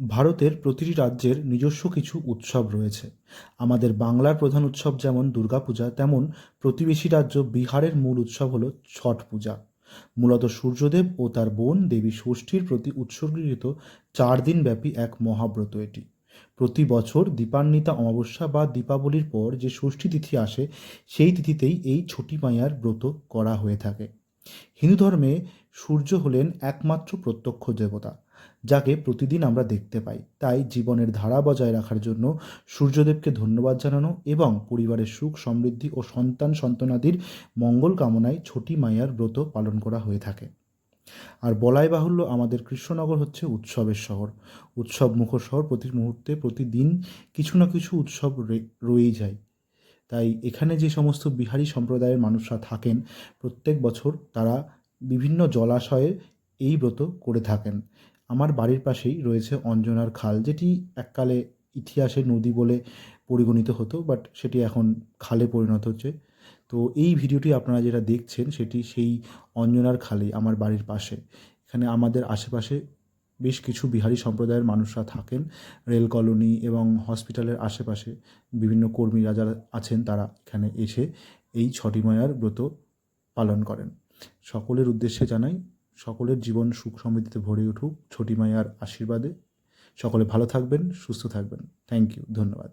ভারতের প্রতিটি রাজ্যের নিজস্ব কিছু উৎসব রয়েছে। আমাদের বাংলার প্রধান উৎসব যেমন দুর্গাপূজা, তেমন প্রতিবেশী রাজ্য বিহারের মূল উৎসব হলো ছট পূজা। মূলত সূর্যদেব ও তার বোন দেবী ষষ্ঠীর প্রতি উৎসর্গীকৃত 4 দিন ব্যাপী এক মহাব্রত এটি। প্রতি বছর দীপান্বিতা অমাবস্যা বা দীপাবলির পর যে ষষ্ঠী তিথি আসে, সেই তিথিতেই এই ছটি মাইয়ার ব্রত করা হয়ে থাকে। হিন্দু ধর্মে সূর্য হলেন একমাত্র প্রত্যক্ষ দেবতা, যাকে প্রতিদিন আমরা দেখতে পাই। তাই জীবনের ধারা বজায় রাখার জন্য সূর্যদেবকে ধন্যবাদ জানানো এবং পরিবারের সুখ সমৃদ্ধি ও সন্তানাদির মঙ্গল কামনায় ছটি মাইয়ার ব্রত পালন করা হয়ে থাকে। আর বলাই বাহুল্য, আমাদের কৃষ্ণনগর হচ্ছে উৎসবের শহর, উৎসব মুখর শহর। প্রতি মুহূর্তে প্রতিদিন কিছু না কিছু উৎসব রয়েই যায়। তাই এখানে যে সমস্ত বিহারি সম্প্রদায়ের মানুষরা থাকেন, প্রত্যেক বছর তারা বিভিন্ন জলাশয়ে এই ব্রত করে থাকেন। আমার বাড়ির পাশেই রয়েছে অঞ্জনার খাল, যেটি এককালে ইতিহাসে নদী বলে পরিগণিত হতো, বাট সেটি এখন খালে পরিণত হচ্ছে। তো এই ভিডিওটি আপনারা যেটা দেখছেন সেটি সেই অঞ্জনার খালে, আমার বাড়ির পাশে। এখানে আমাদের আশেপাশে বেশ কিছু বিহারি সম্প্রদায়ের মানুষরা থাকেন। রেল কলোনি এবং হসপিটালের আশেপাশে বিভিন্ন কর্মীরা যারা আছেন, তারা এখানে এসে এই ছটি মাইয়ার ব্রত পালন করেন। সকলের উদ্দেশ্যে জানাই, সকলের জীবন সুখ সমৃদ্ধিতে ভরে উঠুক ছটি মাইয়ার আশীর্বাদে। সকলে ভালো থাকবেন, সুস্থ থাকবেন। থ্যাংক ইউ, ধন্যবাদ।